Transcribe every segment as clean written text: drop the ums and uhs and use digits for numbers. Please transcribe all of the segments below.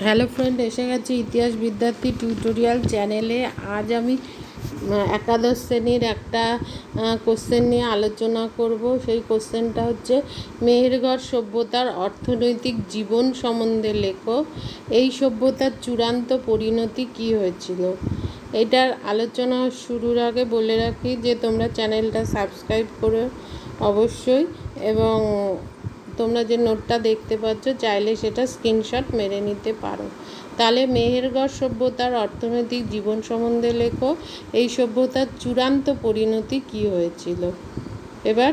Hello friend, এসে গেছি ইতিহাস বিদ্যার্থী টিউটোরিয়াল চ্যানেলে। আজ আমি একাদশ শ্রেণীর একটা কোশ্চেন নিয়ে আলোচনা করব। সেই কোশ্চেনটা হচ্ছে, মেহেরগড় সভ্যতার অর্থনৈতিক জীবন সম্বন্ধে লেখো। এই সভ্যতার চূড়ান্ত পরিণতি কী হয়েছিল? এটার আলোচনা শুরুর আগে বলে রাখি যে তোমরা চ্যানেলটা সাবস্ক্রাইব করো অবশ্যই, এবং তোমরা যে নোটটা দেখতে পাচ্ছ চাইলে সেটা স্ক্রিনশট মেরে নিতে পারো। তাহলে মেহেরগড় সভ্যতার অর্থনৈতিক জীবন সম্বন্ধে লেখো। এই সভ্যতার চূড়ান্ত পরিণতি কী হয়েছিল? এবার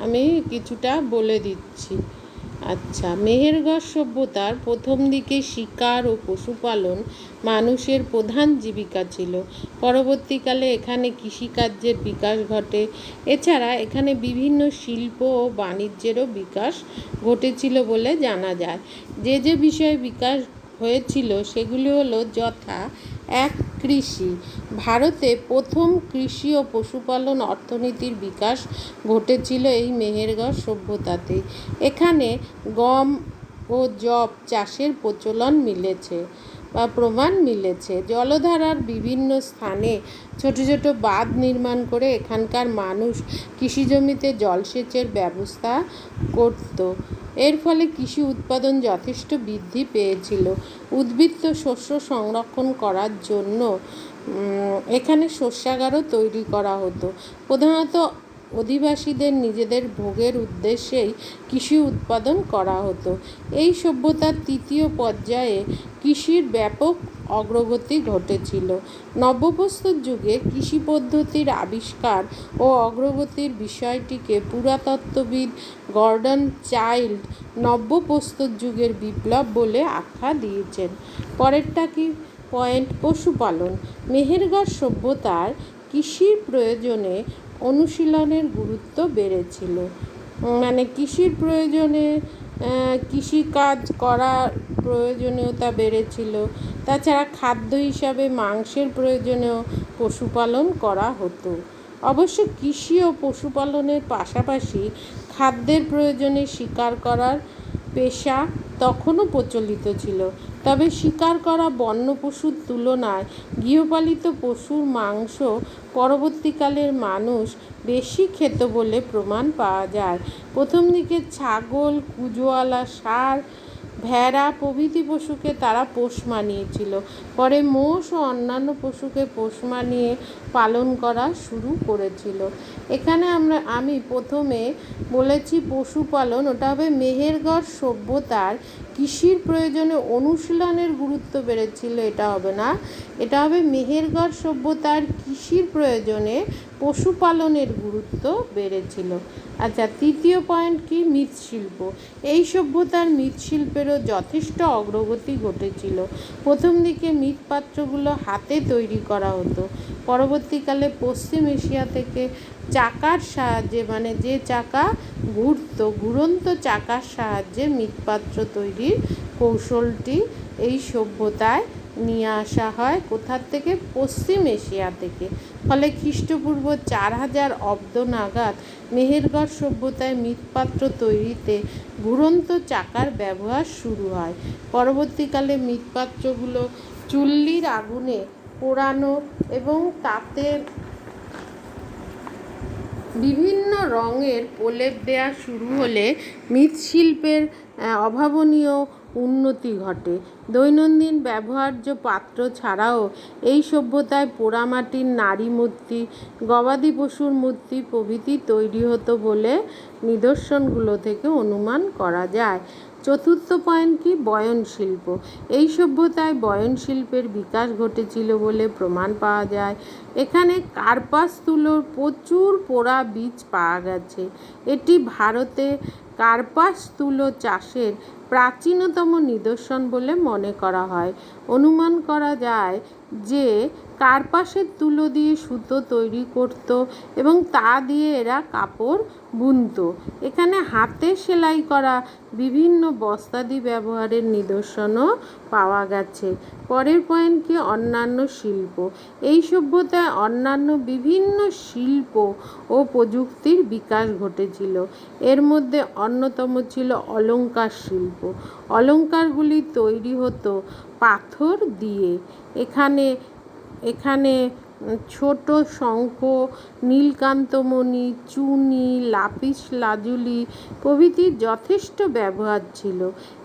আমি কিছুটা বলে দিচ্ছি। আচ্ছা, মেহেরগড় সভ্যতার প্রথম দিকে শিকার ও পশুপালন মানুষের প্রধান জীবিকা ছিল। পরবর্তীকালে এখানে কৃষিকার্যের বিকাশ ঘটে। এছাড়া এখানে বিভিন্ন শিল্প ও বাণিজ্যেরও বিকাশ ঘটেছিল বলে জানা যায়। যে যে বিষয়ে বিকাশ হয়েছিল সেগুলি হলো যথা: এক, কৃষি। ভারতে প্রথম কৃষি ও পশুপালন অর্থনীতির বিকাশ ঘটেছিল এই মেহেরগড় সভ্যতাতেই। এখানে গম ও যব চাষের প্রচলন মিলেছে বা প্রমাণ মিলেছে। জলধারার বিভিন্ন স্থানে ছোট ছোট বাঁধ নির্মাণ করে এখানকার মানুষ কৃষিজমিতে জলসেচের ব্যবস্থা করত। এর ফলে কৃষি উৎপাদন যথেষ্ট বৃদ্ধি পেয়েছিল। উদ্বৃত্ত শস্য সংরক্ষণ করার জন্য এখানে শস্যাগারও তৈরি করা হতো। প্রধানত অধিবাসীদের নিজেদের ভোগের উদ্দেশ্যেই কৃষি উৎপাদন করা হতো। এই সভ্যতার তৃতীয় পর্যায়ে কৃষির ব্যাপক অগ্রগতি ঘটেছিল। নব্যপ্রস্তর যুগে কৃষি পদ্ধতির আবিষ্কার ও অগ্রগতির বিষয়টিকে পুরাতত্ত্ববিদ গর্ডন চাইল্ড নব্যপ্রস্তর যুগের বিপ্লব বলে আখ্যা দিয়েছেন। পরেরটা কি পয়েন্ট? পশুপালন। মেহেরগড় সভ্যতার কৃষির প্রয়োজনে অনুশীলনের গুরুত্ব বেড়েছিল। মানে কৃষির প্রয়োজনে কৃষিকাজ করার প্রয়োজনীয়তা বেড়েছিল। তাছাড়া খাদ্য হিসাবে মাংসের প্রয়োজনেও পশুপালন করা হতো। অবশ্য কৃষি ও পশুপালনের পাশাপাশি খাদ্যের প্রয়োজনে শিকার করার পেশা তখনও প্রচলিত ছিল। তবে শিকার করা বন্য পশুর তুলনায় গৃহপালিত পশুর মাংস পরবর্তীকালের মানুষ বেশি খেত বলে প্রমাণ পাওয়া যায়। প্রথম দিকে ছাগল, কুজোয়ালা, ষাঁড়, ভেড়া প্রভৃতি পশুকে তারা পোষ মানিয়েছিল। পরে মোষ ও অন্যান্য পশুকে পোষ মানিয়ে পালন করা শুরু করেছিল। এখানে আমি প্রথমে বলেছি পশুপালন, ওটা হবে মেহেরগড় সভ্যতার কৃষির প্রয়োজনে অনুশীলনের গুরুত্ব বেড়েছিল, এটা হবে না। এটা হবে মেহেরগড় সভ্যতার কৃষির প্রয়োজনে পশুপালনের গুরুত্ব বেড়েছিল। আচ্ছা, তৃতীয় পয়েন্ট কি? মৃৎশিল্প। এই সভ্যতার মৃৎশিল্পেরও যথেষ্ট অগ্রগতি ঘটেছিল। প্রথম দিকে মৃৎপাত্রগুলো হাতে তৈরি করা হতো। পরবর্তীকালে পশ্চিম এশিয়া থেকে চাকার সাহায্যে, মানে যে চাকা ঘুরন্ত চাকার সাহায্যে মৃৎপাত্র তৈরির কৌশলটি এই সভ্যতায় নিয়ে আসা হয়। কোথার থেকে? পশ্চিম এশিয়া থেকে। ফলে খ্রিস্টপূর্ব 4000 অব্দ নাগাদ মেহেরগড় সভ্যতায় মৃৎপাত্র তৈরিতে ঘুরন্ত চাকার ব্যবহার শুরু হয়। পরবর্তীকালে মৃৎপাত্রগুলো চুল্লির আগুনে পোড়ানো এবং তাতে বিভিন্ন রঙের প্রলেপ দেওয়া শুরু হলে মৃৎশিল্পের অভাবনীয় উন্নতি ঘটে। দৈনন্দিন ব্যবহার্য পাত্র ছাড়াও এই সভ্যতায় পোড়ামাটির নারী মূর্তি, গবাদি পশুর মূর্তি প্রভৃতি তৈরি হতো বলে নিদর্শনগুলো থেকে অনুমান করা যায়। চতুর্থ পয়েন্ট কি? বয়নশিল্প। এই সভ্যতায় বয়নশিল্পের বিকাশ ঘটেছিল বলে প্রমাণ পাওয়া যায়। এখানে কার্পাস তুলোর প্রচুর পোড়া বীজ পাওয়া গেছে। এটি ভারতে কার্পাস তুলো চাষের প্রাচীনতম নিদর্শন বলে মনে করা হয়। অনুমান করা যায় যে কার্পাসের তুলো দিয়ে সুতো তৈরি করত এবং তা দিয়ে এরা কাপড় বুনত। এখানে হাতে সেলাই করা বিভিন্ন বস্তাদি ব্যবহারের নিদর্শনও পাওয়া গেছে। পরের পয়েন্ট কি? অন্যান্য শিল্প। এই সভ্যতায় অন্যান্য বিভিন্ন শিল্প ও প্রযুক্তির বিকাশ ঘটেছিল। এর মধ্যে অন্যতম ছিল অলংকার শিল্প। অলঙ্কারগুলি তৈরি হতো পাথর দিয়ে। এখানে এখানে ছোট শঙ্খ, নীলকান্তমণি, চুনি, লাপিস লাজুলি প্রভৃতির যথেষ্ট ব্যবহার ছিল।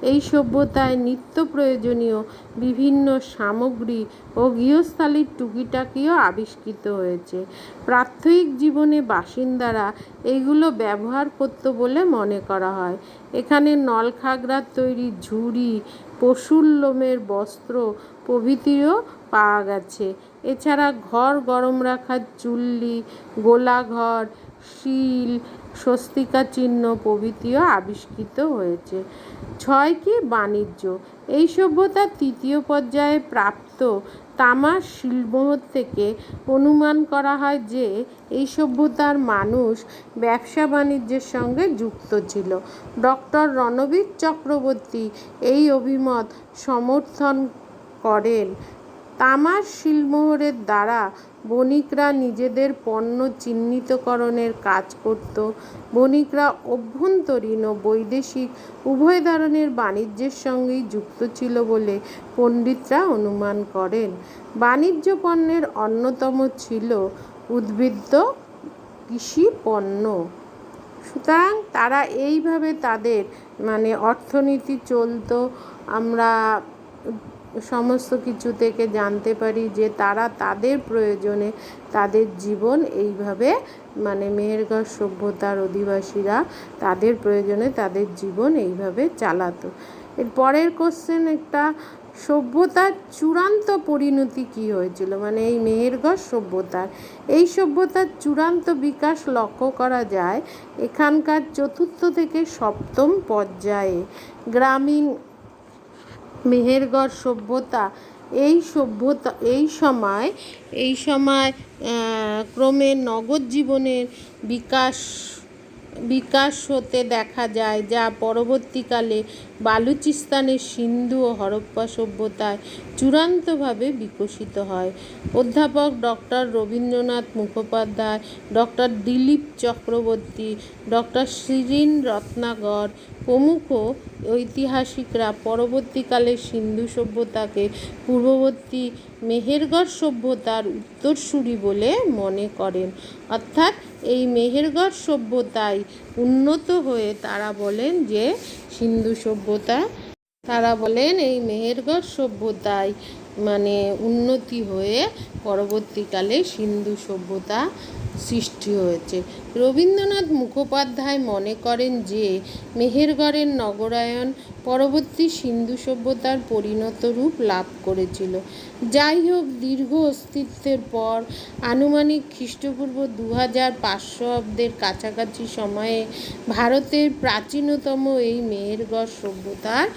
এই সভ্যতায় নিত্য প্রয়োজনীয় বিভিন্ন সামগ্রী ও গৃহস্থালির টুকিটাকিও আবিষ্কৃত হয়েছে। প্রাত্যহিক জীবনে বাসিন্দারা এইগুলো ব্যবহার করত বলে মনে করা হয়। এখানে নলখাগড়ার তৈরি ঝুড়ি, পশুর লোমের বস্ত্র প্রভৃতিও পাওয়া গেছে। এছাড়া ঘর গরম রাখার চুল্লি, গোলাঘর, শিল, স্বস্তিকা চিহ্ন প্রভৃতিও আবিষ্কৃত হয়েছে। 6 বাণিজ্য। এই সভ্যতার তৃতীয় পর্যায়ে প্রাপ্ত তামার শিলমোহর থেকে অনুমান করা হয় যে এই সভ্যতার মানুষ ব্যবসা বাণিজ্যের সঙ্গে যুক্ত ছিল। ডক্টর রণবীর চক্রবর্তী এই অভিমত সমর্থন করেন। তামার শিলমোহরের দ্বারা বণিকরা নিজেদের পণ্য চিহ্নিতকরণের কাজ করত। বণিকরা অভ্যন্তরীণ ও বৈদেশিক উভয় ধরনের বাণিজ্যের সঙ্গেই যুক্ত ছিল বলে পণ্ডিতরা অনুমান করেন। বাণিজ্য পণ্যের অন্যতম ছিল উদ্ভিজ্জ কৃষি পণ্য। সুতরাং তারা এইভাবে তাদের অর্থনীতি চলত। আমরা সমস্ত কিছু থেকে জানতে পারি যে তারা তাদের প্রয়োজনে তাদের জীবন এইভাবে মেহেরগড় সভ্যতার অধিবাসীরা তাদের প্রয়োজনে তাদের জীবন এইভাবে চালাতো। এর পরের কোশ্চেন, একটা সভ্যতার চূড়ান্ত পরিণতি কী হয়েছিল, এই মেহেরগড় সভ্যতার এই সভ্যতার চূড়ান্ত বিকাশ লক্ষ্য করা যায় এখানকার 4র্থ থেকে 7ম পর্যায়ে। গ্রামীণ মেহেরগড় সভ্যতা এই সময় ক্রমে নগর জীবনের বিকাশ হতে দেখা যায়, যা পরবর্তীকালে বালুচিস্তানের সিন্ধু ও হরপ্পা সভ্যতায় চূড়ান্তভাবে বিকশিত হয়। অধ্যাপক doctor Rabindranath Mukhopadhyay, doctor Dilip Chakraborty, doctor Shirin Ratnakar প্রমুখ ঐতিহাসিকরা পরবর্তীকালে সিন্ধু সভ্যতাকে পূর্ববর্তী মেহেরগড় সভ্যতার উত্তরসূরি বলে মনে করেন। অর্থাৎ এই মেহেরগড় সভ্যতায় উন্নত হয়ে তারা বলেন যে সিন্ধু সভ্যতা, তারা বলেন এই মেহেরগড় সভ্যতায় উন্নতি হয়ে পরবর্তীকালে সিন্ধু সভ্যতা সৃষ্টি হয়েছে। রবীন্দ্রনাথ মুখোপাধ্যায় মনে করেন যে মেহেরগড়ের নগরায়ন পরবর্তী সিন্ধু সভ্যতার পরিণত রূপ লাভ করেছিল। যাই হোক, দীর্ঘ অস্তিত্বের পর আনুমানিক খ্রিস্টপূর্ব 2500 অব্দের কাছাকাছি সময়ে ভারতের প্রাচীনতম এই মেহেরগড় সভ্যতার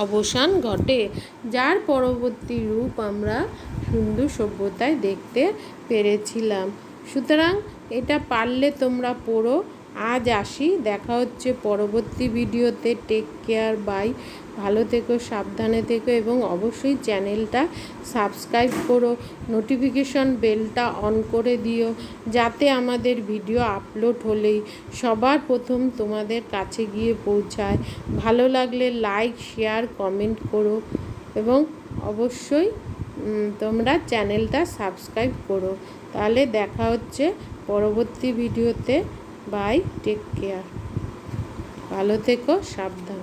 অবসান ঘটে, যার পরবর্তী রূপ আমরা সিন্ধু সভ্যতায় দেখতে পেরেছিলাম। সুতরাং এটা পারলে তোমরা পড়ো। আজ আসি, দেখা হচ্ছে পরবর্তী ভিডিওতে। Take care, bye. ভালো থেকো, সাবধানে থেকো এবং অবশ্যই চ্যানেলটা সাবস্ক্রাইব করো, নোটিফিকেশন বেলটা অন করে দিও, যাতে আমাদের ভিডিও আপলোড হলেই সবার প্রথম তোমাদের কাছে গিয়ে পৌঁছায়। ভালো লাগলে লাইক, শেয়ার, কমেন্ট করো এবং অবশ্যই তোমরা চ্যানেলটা সাবস্ক্রাইব করো। তাহলে দেখা হচ্ছে পরবর্তী ভিডিওতে। বাই, টেক কেয়ার, ভালো থেকো, সাবধান।